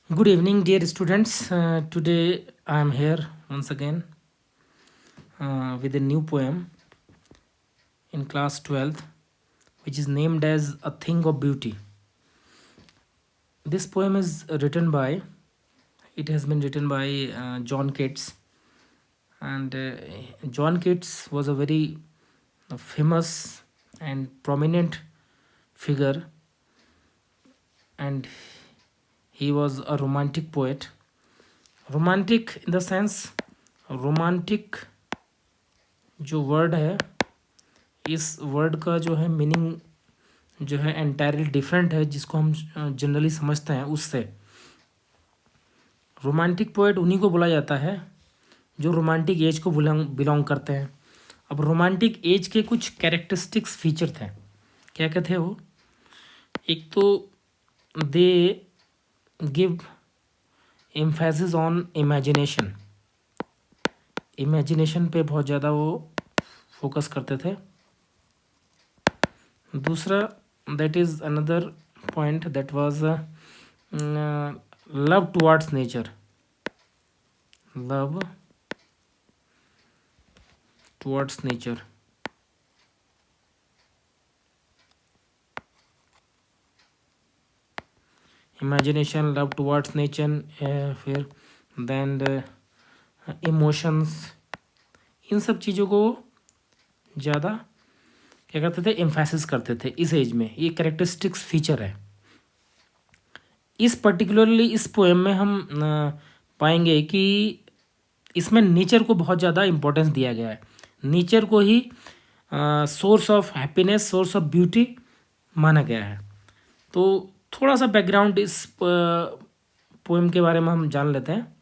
Good evening, dear students. Today I am here once again with a new poem in class 12th, which is named as A Thing of Beauty. This poem is it has been written by John Keats. And John Keats was a very famous and prominent figure, and he was a romantic poet. Romantic in the sense, romantic जो word है, इस word का जो है meaning जो है entirely different है जिसको हम जनरली समझते हैं उससे। रोमांटिक पोएट उन्हीं को बोला जाता है जो रोमांटिक एज को बिलोंग करते हैं। अब रोमांटिक एज के कुछ कैरेक्टरिस्टिक्स फीचर थे, क्या क्या थे वो? एक तो they give emphasis on imagination, imagination पे बहुत ज़्यादा वो फोकस करते थे। दूसरा, that is another point, that was love towards nature, love towards nature. Imagination, love towards nature, फिर देन इमोशंस, इन सब चीज़ों को ज़्यादा क्या करते थे, एम्फेसिस करते थे इस एज में। ये कैरेक्टरिस्टिक्स फीचर है। इस पर्टिकुलरली इस पोएम में हम पाएंगे कि इसमें नेचर को बहुत ज़्यादा इम्पोर्टेंस दिया गया है। नेचर को ही source of happiness, source of beauty माना गया है। तो थोड़ा सा बैकग्राउंड इस पोएम के बारे में हम जान लेते हैं।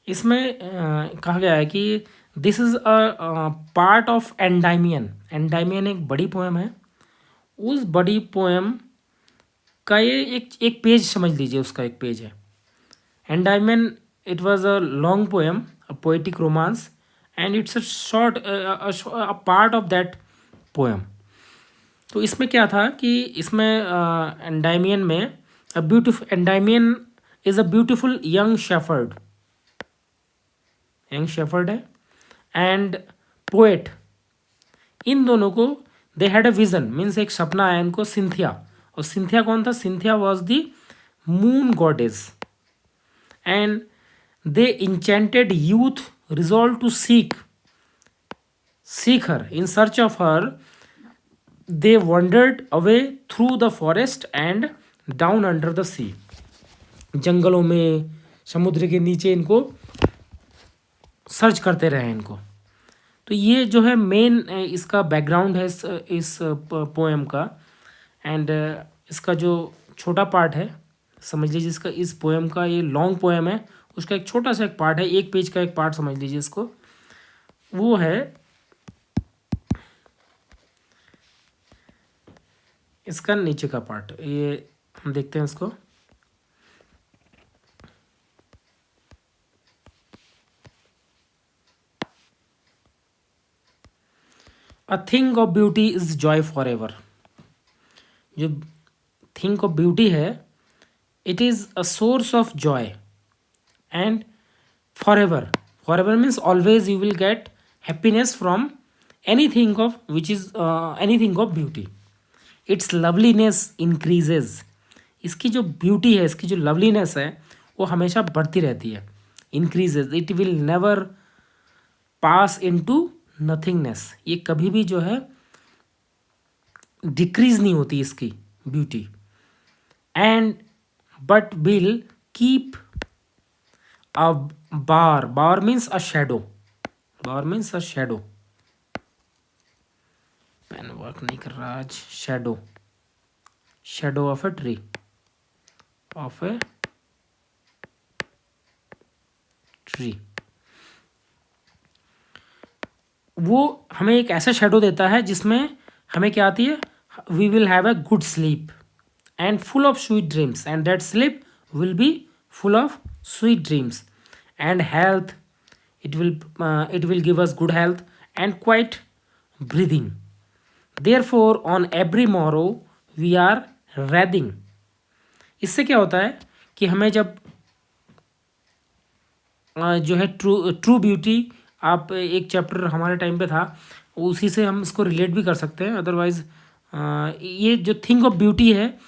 इसमें कहा गया है कि this is a part of Endymion. Endymion एक बड़ी पोएम है। उस बड़ी पोएम का ये एक पेज समझ लीजिए, उसका एक पेज है। Endymion, it was a long poem, a poetic romance, and it's a short a part of that poem. तो इसमें क्या था कि इसमें एंडाइमियन में Endymion is a beautiful young shepherd है एंड पोएट। इन दोनों को they had a vision, means एक सपना आया इनको, सिंथिया। और सिंथिया कौन था? Cynthia was the moon goddess, and they enchanted youth resolve to seek her. In search of her they wandered away through the forest and down under the sea. जंगलों में, समुद्र के नीचे इनको सर्च करते रहे इनको। तो ये जो है मेन इसका बैकग्राउंड है इस पोएम का। एंड इसका जो छोटा पार्ट है, समझ लीजिए इसका, इस पोएम का, ये लॉन्ग पोएम है, उसका एक छोटा सा एक पार्ट है, एक पेज का एक पार्ट समझ लीजिए इसको। वो है इसका नीचे का पार्ट। ये हम देखते हैं इसको। अ thing of beauty is Joy for ever. जो थिंग ऑफ ब्यूटी है, it is a source of Joy and forever means always you will get happiness from anything of which is anything of beauty. its loveliness increases। इसकी जो beauty है, इसकी जो loveliness है, वो हमेशा बढ़ती रहती है। Increases, it will never pass into nothingness. ये कभी भी जो है डिक्रीज नहीं होती इसकी beauty. And but will keep a bar means a shadow, pen work नहीं कर रहा आज। शेडो ऑफ ए ट्री, वो हमें एक ऐसा शेडो देता है जिसमें हमें क्या आती है, we will have a good sleep and full of sweet dreams, and that sleep will be full of sweet dreams and health it will give us good health and quiet breathing. Therefore, on every morrow we are wrathing. इससे क्या होता है कि हमें जब जो है true beauty, आप एक चैप्टर हमारे टाइम पे था, उसी से हम इसको रिलेट भी कर सकते हैं. अदरवाइज ये जो थिंग ऑफ ब्यूटी है,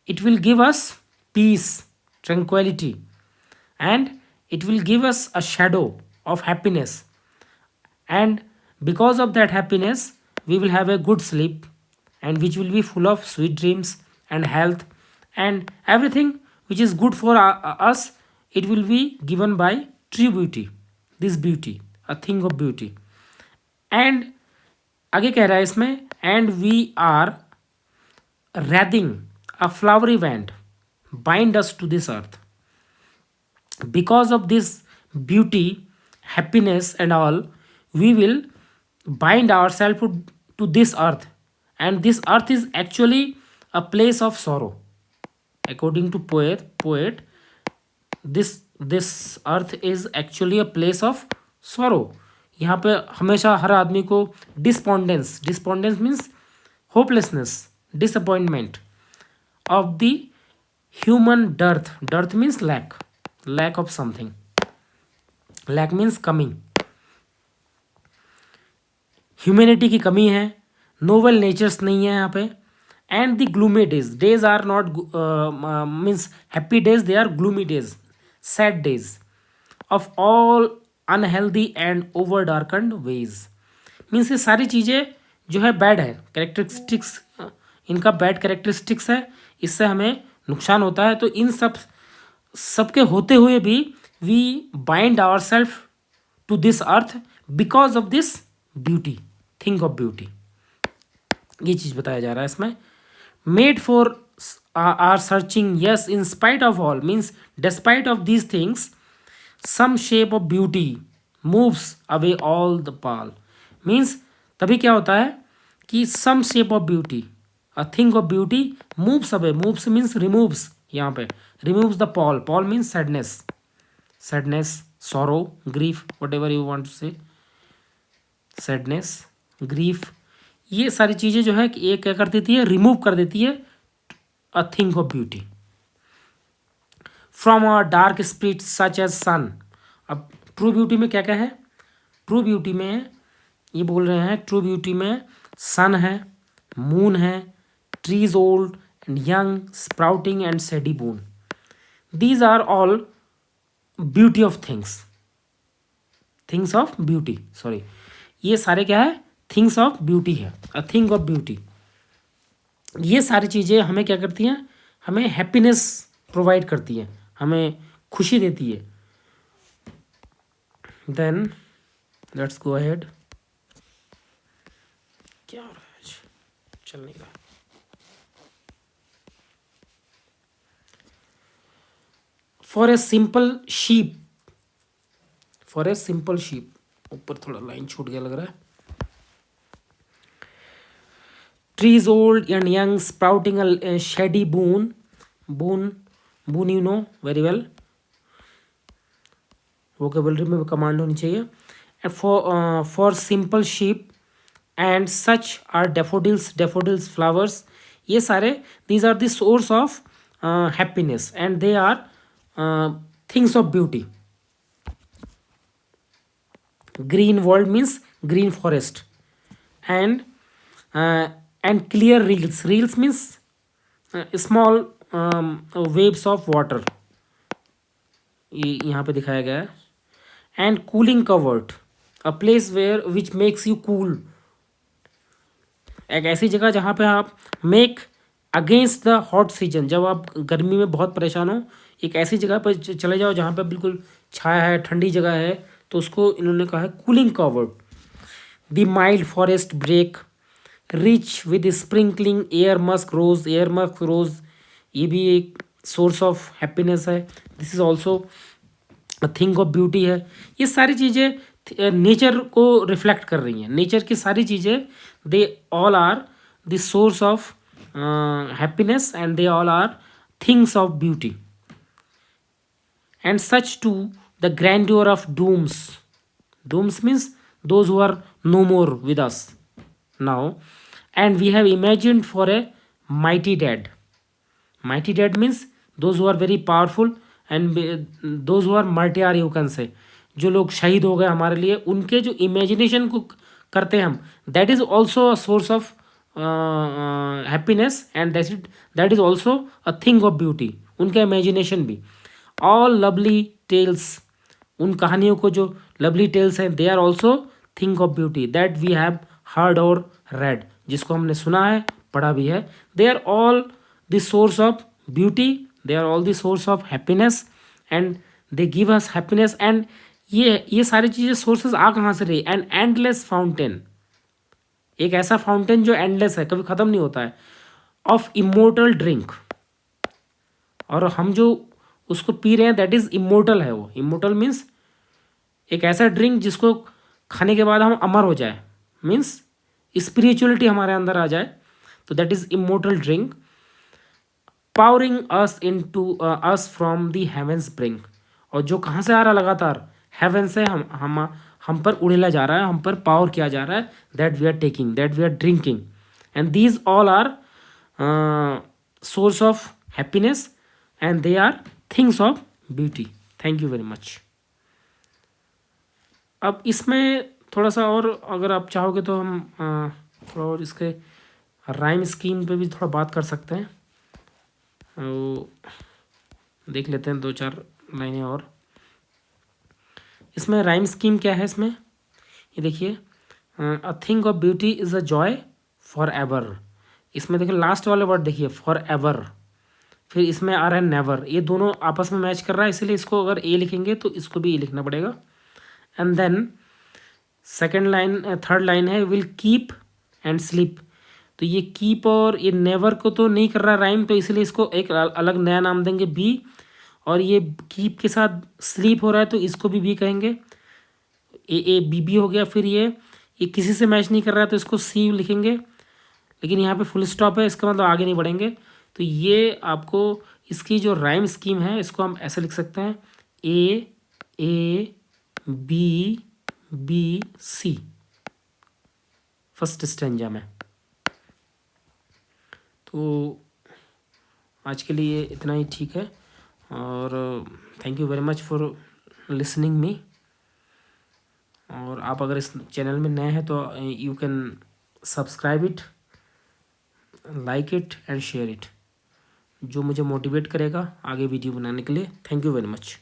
it will give us piece, tranquillity, and it will give us a shadow of happiness. And because of that happiness we will have a good sleep, and which will be full of sweet dreams and health and everything which is good for us. It will be given by true beauty, this beauty, a thing of beauty. And आगे कह रहा है इसमें, and we are wrathing a flowery band bind us to this earth. Because of this beauty, happiness and all, we will bind ourselves to this earth, and this earth is actually a place of sorrow. According to poet, this earth is actually a place of sorrow. यहाँ पे हमेशा हर आदमी को despondence means hopelessness, disappointment of the human dearth means lack of something, lack means coming. Humanity की कमी है, novel natures नहीं है यहाँ पे. And the gloomy days are not means happy days, they are gloomy days, sad days of all unhealthy and over darkened ways. Means ये सारी चीज़ें जो है बैड है, कैरेक्टरिस्टिक्स इनका बैड कैरेक्टरिस्टिक्स है, इससे हमें नुकसान होता है. तो इन सबके होते हुए भी we bind our self to this earth because of this beauty, thing of beauty. ये चीज़ बताया जा रहा है इसमें. Made for our searching, yes, in spite of all means despite of these things, some shape of beauty moves away all the pall. Means तभी क्या होता है कि some shape of beauty, a thing of beauty moves away, moves means removes, यहाँ पे removes the pall means sadness, sorrow, grief, whatever you want to say, sadness, grief, ये सारी चीज़ें जो है कि ये क्या कर देती है, रिमूव कर देती है a thing of beauty from a dark spirit such as sun. अब ट्रू ब्यूटी में क्या क्या है, ट्रू ब्यूटी में ये बोल रहे हैं, ट्रू ब्यूटी में सन है, मून है, trees old and young, sprouting and shady boon. These are all beauty of things of beauty, sorry, ये सारे क्या है, थिंग्स ऑफ ब्यूटी है, अ थिंग ऑफ ब्यूटी. ये सारी चीज़ें हमें क्या करती हैं, हमें हैप्पीनेस प्रोवाइड करती है, हमें खुशी देती है. Then let's go ahead. क्या हो रहा है आज, चल नहीं रहा. फॉर ए सिंपल शीप, ऊपर थोड़ा लाइन छूट गया लग रहा है. Trees old and young, sprouting a shady boon you know very well, vocabulary में कमांड होनी चाहिए. And for simple sheep and such are daffodils flowers. ये सारे these are the source of happiness and they are things of beauty. Green world means green forest, and clear rills means small waves of water, ये यहाँ पे दिखाया गया है. And cooling covert, a place where which makes you cool, एक ऐसी जगह जहाँ पे आप make against the hot season, जब आप गर्मी में बहुत परेशान हो, एक ऐसी जगह पर चले जाओ जहाँ पे बिल्कुल छाया है, ठंडी जगह है, तो उसको इन्होंने कहा है cooling covert. The mild forest brake, rich with sprinkling air musk rose, ये भी एक सोर्स ऑफ हैप्पीनेस है. This is also a thing of beauty है. ये सारी चीज़ें नेचर को रिफ्लेक्ट कर रही हैं. नेचर की सारी चीज़ें they all are the source of happiness and they all are things of beauty. And such to the grandeur of dooms, Dooms means those who are no more with us now. And we have imagined for a mighty dead. Mighty dead means those who are very powerful and those who are martyr you can say. जो लोग शहीद हो गए हमारे लिए, उनके जो imagination को करते हैं हम, that is also a source of happiness and that is also a thing of beauty. उनका इमेजिनेशन भी. ऑल लवली टेल्स, उन कहानियों को जो लवली टेल्स हैं, they are also thing of beauty that we have heard और read, जिसको हमने सुना है, पढ़ा भी है. They are all the source of beauty, they are all the source of happiness and they give us happiness. And ये सारी चीज़ें सोर्सेज आ कहाँ से रही? एन एंडलेस फाउंटेन, एक ऐसा फाउंटेन जो एंडलेस है, कभी ख़त्म नहीं होता है, ऑफ इमोर्टल ड्रिंक. और हम जो उसको पी रहे हैं दैट इज़ इमोर्टल है. वो इमोर्टल मीन्स एक ऐसा ड्रिंक जिसको खाने के बाद हम अमर हो जाए, मीन्स स्पिरिचुअलिटी हमारे अंदर आ जाए, तो that is immortal drink. Powering us into us from the heaven's brink. और जो कहाँ से आ रहा? लगातार हेवन से हम पर उड़ेला जा रहा है, हम पर पावर किया जा रहा है. That we are taking, that we are drinking, and these all are source of happiness and they are things of beauty. Thank you very much. अब इसमें थोड़ा सा और अगर आप चाहोगे तो हम थोड़ा और इसके राइम स्कीम पे भी थोड़ा बात कर सकते हैं. देख लेते हैं 2-4 लाइनें और. इसमें राइम स्कीम क्या है इसमें, ये देखिए. अ thing of beauty is a joy for ever. इसमें देखिए लास्ट वाले वर्ड देखिए, फॉर एवर. फिर इसमें आ रहा है नेवर. ये दोनों आपस में मैच कर रहा है, इसलिए इसको अगर ए लिखेंगे तो इसको भी ए लिखना पड़ेगा. And then second line, third line है विल कीप एंड स्लीप. तो ये कीप और ये नेवर को तो नहीं कर रहा राइम, तो इसलिए इसको एक अलग नया नाम देंगे बी. और ये कीप के साथ स्लीप हो रहा है तो इसको भी कहेंगे. ए बी हो गया. फिर ये किसी से मैच नहीं कर रहा है तो इसको सी लिखेंगे, लेकिन यहाँ पे फुल स्टॉप है, इसका मतलब आगे नहीं बढ़ेंगे. तो ये आपको इसकी जो राइम स्कीम है इसको हम ऐसे लिख सकते हैं, A B B C first stanza में. तो आज के लिए इतना ही ठीक है, और thank you very much for listening me. और आप अगर इस चैनल में नए हैं तो you can subscribe it, like it and share it, जो मुझे मोटिवेट करेगा आगे वीडियो बनाने के लिए. Thank you very much.